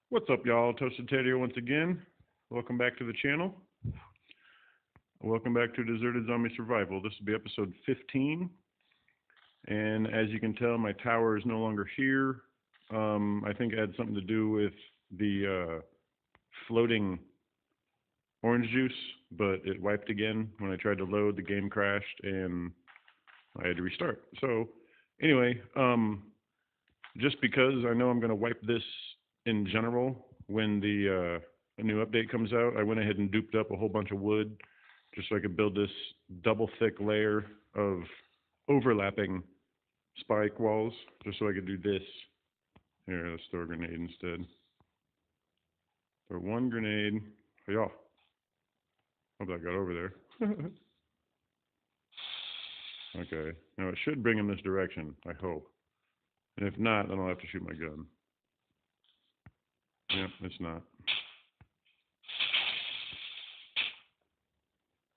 What's up, y'all? Toasted Tater once again. Welcome back to the channel. Welcome back to Deserted Zombie Survival. This will be episode 15. And as you can tell, my tower is no longer here. I think it had something to do with the floating orange juice, but it wiped again. When I tried to load, the game crashed and I had to restart. So anyway, just because I know I'm going to wipe this in general when the a new update comes out, I went ahead and duped up a whole bunch of wood just so I could build this double thick layer of overlapping spike walls, just so I could do this. Here, let's throw a grenade instead. Throw one grenade. Hey, y'all. Hope that got over there. Okay. Now it should bring him this direction, I hope. And if not, then I'll have to shoot my gun. Yep, it's not.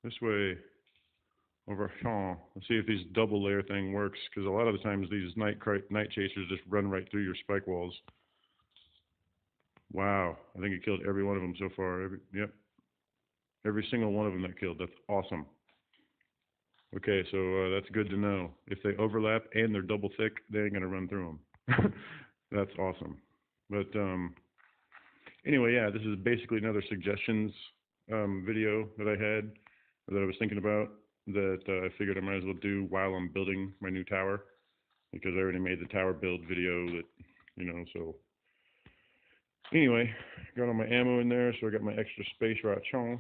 This way, over here. Let's see if this double layer thing works, because a lot of the times these night chasers just run right through your spike walls. Wow, I think it killed every one of them so far. Every single one of them that killed. That's awesome. Okay, so that's good to know. If they overlap and they're double thick, they ain't gonna run through them. That's awesome. But anyway, yeah, this is basically another suggestions video that I had, that I was thinking about, that I figured I might as well do while I'm building my new tower, because I already made the tower build video that, so. Anyway, got all my ammo in there, so I got my extra space right here.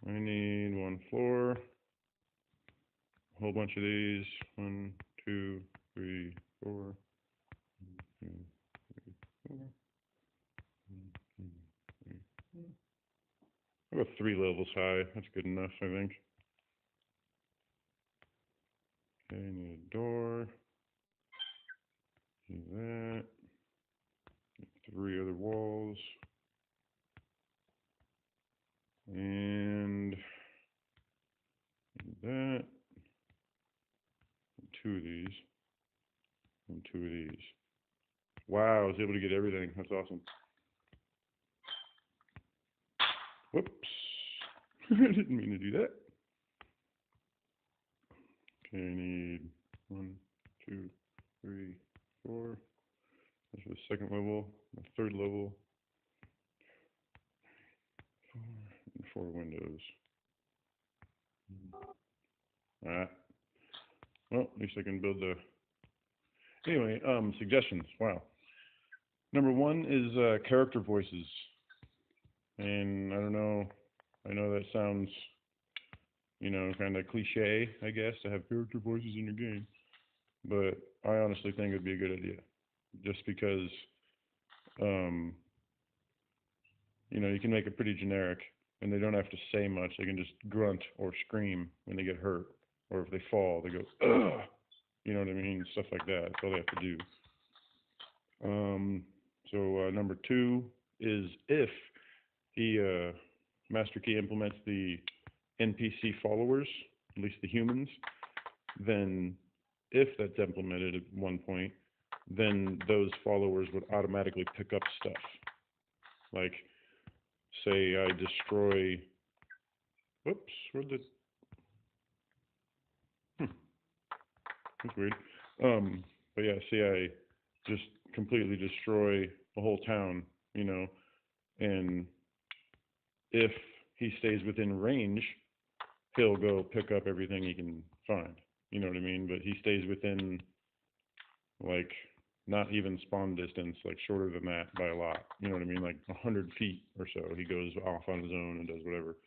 I need one floor, a whole bunch of these, 1, 2, 3, 4, 1, 2, 3, 4. 1, 2, 3, 4. I'll go 3 levels high. That's good enough, I think. Okay, need a door. Do that. 3 other walls. And that. And 2 of these. And 2 of these. Wow, I was able to get everything. That's awesome. Whoops. I didn't mean to do that. Okay, I need 1, 2, 3, 4. That's for the second level. The third level. 4, and 4 windows. Alright. Well, at least I can build the... Anyway, suggestions. Wow. Number 1 is character voices. And I don't know, I know that sounds, kind of cliche, I guess, to have character voices in your game. But I honestly think it would be a good idea. Just because, you can make it pretty generic, and they don't have to say much. They can just grunt or scream when they get hurt. Or if they fall, they go, ugh! You know what I mean? Stuff like that. That's all they have to do. So number 2 is if Master Key implements the NPC followers, at least the humans, then if that's implemented at one point, then those followers would automatically pick up stuff. Like, say I destroy, whoops, where'd the, that's weird. But yeah, say I just completely destroy a whole town, and if he stays within range, he'll go pick up everything he can find. You know what I mean? But he stays within, like, not even spawn distance, like shorter than that by a lot. You know what I mean? Like 100 feet or so. He goes off on his own and does whatever.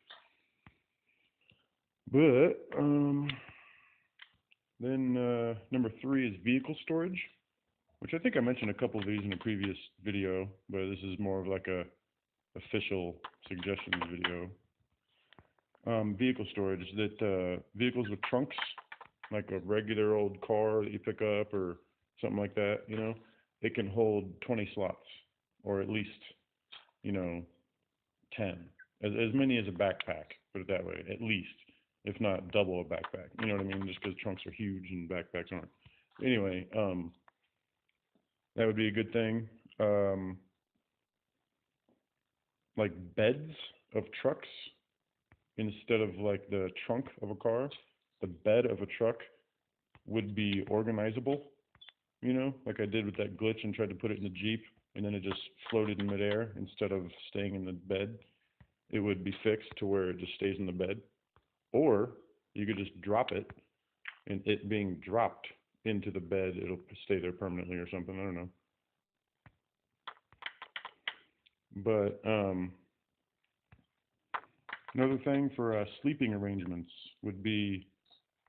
But then number 3 is vehicle storage, which I think I mentioned a couple of these in a previous video, but this is more of like a official suggestions video. Vehicle storage, that vehicles with trunks, like a regular old car that you pick up or something like that, it can hold 20 slots, or at least, 10, as many as a backpack, put it that way, at least. if not double a backpack. You know what I mean? Just because trunks are huge and backpacks aren't. Anyway, that would be a good thing. Um, like beds of trucks instead of like the trunk of a car. The bed of a truck would be organizable, you know, like I did with that glitch and tried to put it in the Jeep and then it just floated in midair instead of staying in the bed. It would be fixed to where it just stays in the bed. Or you could just drop it and it being dropped into the bed, it'll stay there permanently or something. I don't know. But another thing for sleeping arrangements would be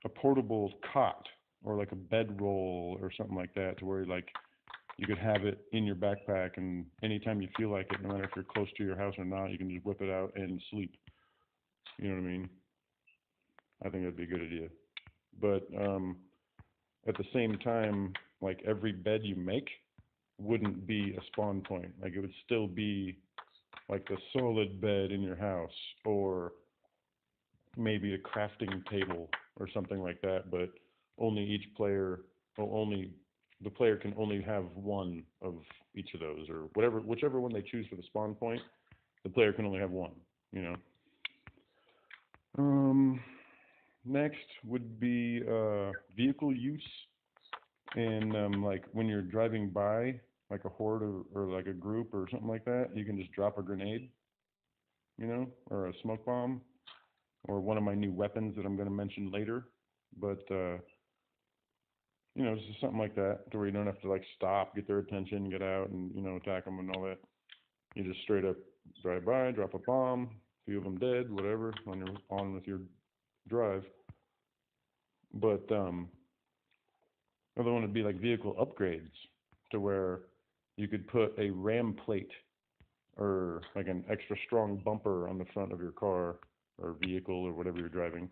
a portable cot or like a bedroll or something like that, to where like you could have it in your backpack, and anytime you feel like it, no matter if you're close to your house or not, you can just whip it out and sleep. You know what I mean? I think that'd be a good idea. But at the same time, like every bed you make wouldn't be a spawn point. Like it would still be like the solid bed in your house, or maybe a crafting table or something like that. But only each player, well, only the player can only have one of each of those, or whatever, whichever one they choose for the spawn point. The player can only have one. You know. Um, Next would be vehicle use, and like when you're driving by, like a horde or like a group or something like that, you can just drop a grenade, you know, or a smoke bomb, or one of my new weapons that I'm going to mention later. But you know, just something like that, to where you don't have to like stop, get their attention, get out, and you know, attack them and all that. You just straight up drive by, drop a bomb, few of them dead, whatever, when you're on with your drive. But another one would be like vehicle upgrades, to where you could put a ram plate or like an extra strong bumper on the front of your car or vehicle or whatever you're driving,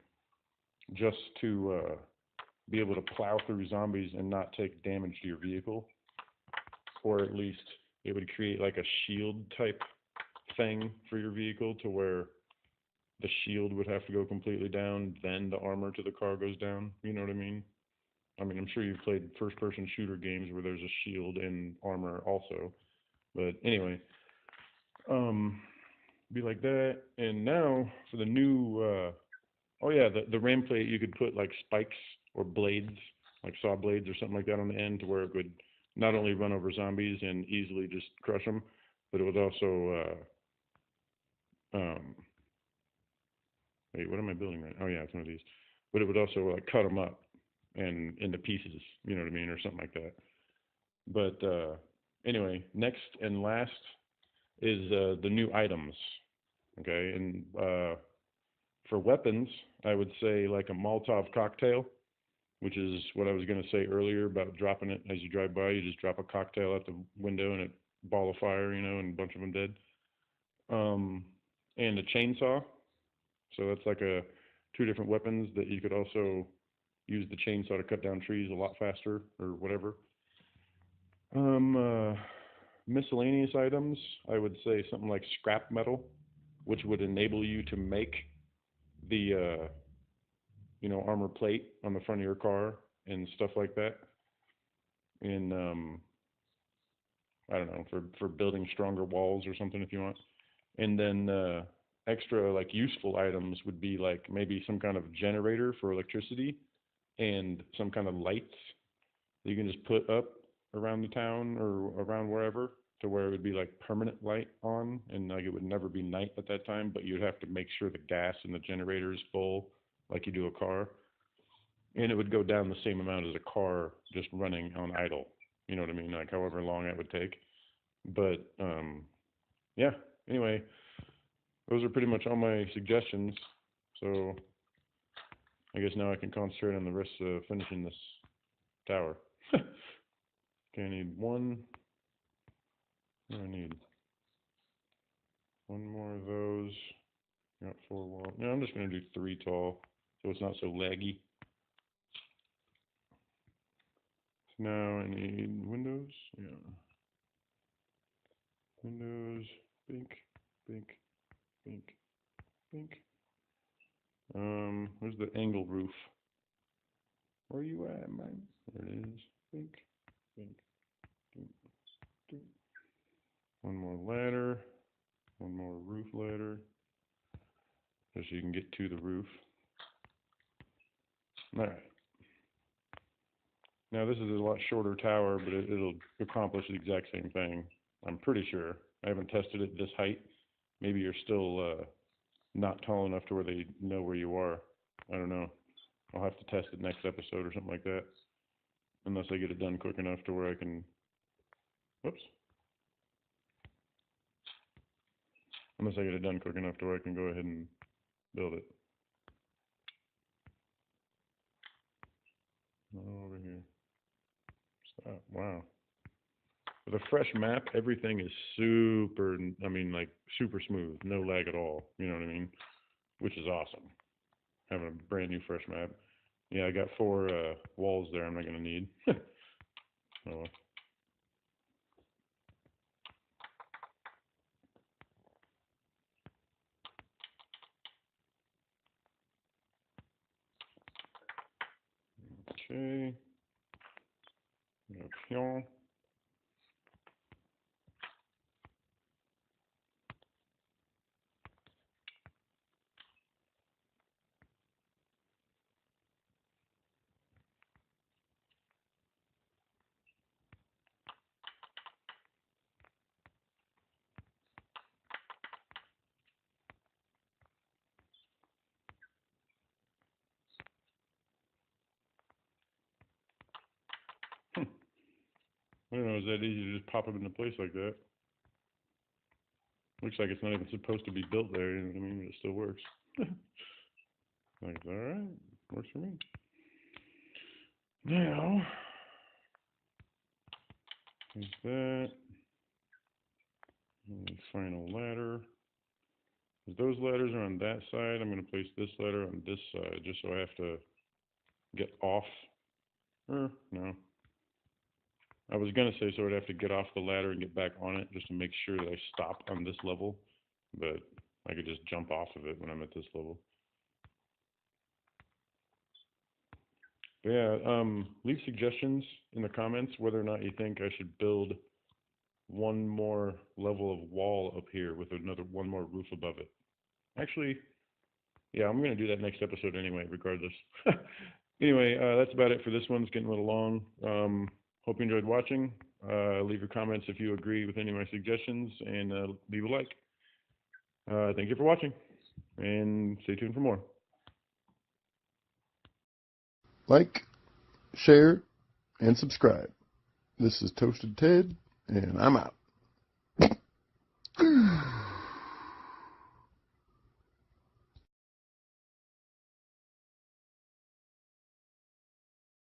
just to be able to plow through zombies and not take damage to your vehicle. Or at least it would create like a shield type thing for your vehicle, to where the shield would have to go completely down, then the armor to the car goes down. You know what I mean? I mean, I'm sure you've played first-person shooter games where there's a shield and armor also. But anyway, um, be like that. And now for the new, oh yeah, the ram plate, you could put like spikes or blades, like saw blades or something like that on the end, to where it would not only run over zombies and easily just crush them, but it would also, wait, what am I building right? Oh yeah, it's one of these. But it would also like cut them up and into pieces, you know what I mean, or something like that. But anyway, next and last is the new items. Okay, and for weapons, I would say like a Molotov cocktail, which is what I was going to say earlier about dropping it as you drive by. You just drop a cocktail out the window and a ball of fire, you know, and a bunch of them dead. Um, and a chainsaw. So that's like a two different weapons that you could also use the chainsaw to cut down trees a lot faster or whatever. Um, uh, Miscellaneous items, I would say something like scrap metal, which would enable you to make the you know, armor plate on the front of your car and stuff like that. And I don't know, for building stronger walls or something if you want. And then extra like useful items would be like maybe some kind of generator for electricity, and some kind of lights that you can just put up around the town or around wherever, to where it would be like permanent light on, and like it would never be night at that time, but you'd have to make sure the gas in the generator is full like you do a car, and it would go down the same amount as a car just running on idle. You know what I mean? Like however long it would take. But yeah. Anyway, those are pretty much all my suggestions. So I guess now I can concentrate on the rest of finishing this tower. Okay, I need one. I need one more of those. Got four wall. No, I'm just gonna do three tall, so it's not so laggy. So now I need windows. Yeah, windows. Bink, bink, bink, bink. Where's the angle roof? Where are you at, man? There it is. Think. Think. One more ladder. One more roof ladder. Just so you can get to the roof. Alright. Now this is a lot shorter tower, but it'll accomplish the exact same thing. I'm pretty sure. I haven't tested it this height. Maybe you're still not tall enough to where they know where you are. I don't know. I'll have to test it next episode or something like that. Unless I get it done quick enough to where I can... Whoops. Unless I get it done quick enough to where I can go ahead and build it. Over here. Stop. Wow. With a fresh map, everything is super, I mean, like, super smooth. No lag at all. You know what I mean? Which is awesome. Having a brand new fresh map. Yeah, I got 4 walls there I'm not going to need. Oh well. Okay. Okay. I don't know, is that easy to just pop them into place like that? Looks like it's not even supposed to be built there, you know what I mean? But it still works. Like, alright, works for me. Now, there's that. And the final ladder. As those ladders are on that side, I'm going to place this ladder on this side, just so I have to get off. No. I was going to say so I'd have to get off the ladder and get back on it, just to make sure that I stop on this level. But I could just jump off of it when I'm at this level. But yeah, leave suggestions in the comments whether or not you think I should build one more level of wall up here with one more roof above it. Actually, yeah, I'm going to do that next episode anyway, regardless. Anyway, that's about it for this one. It's getting a little long. Hope you enjoyed watching. Leave your comments if you agree with any of my suggestions, and leave a like. Thank you for watching, and stay tuned for more. Like, share, and subscribe. This is Toasted Ted, and I'm out.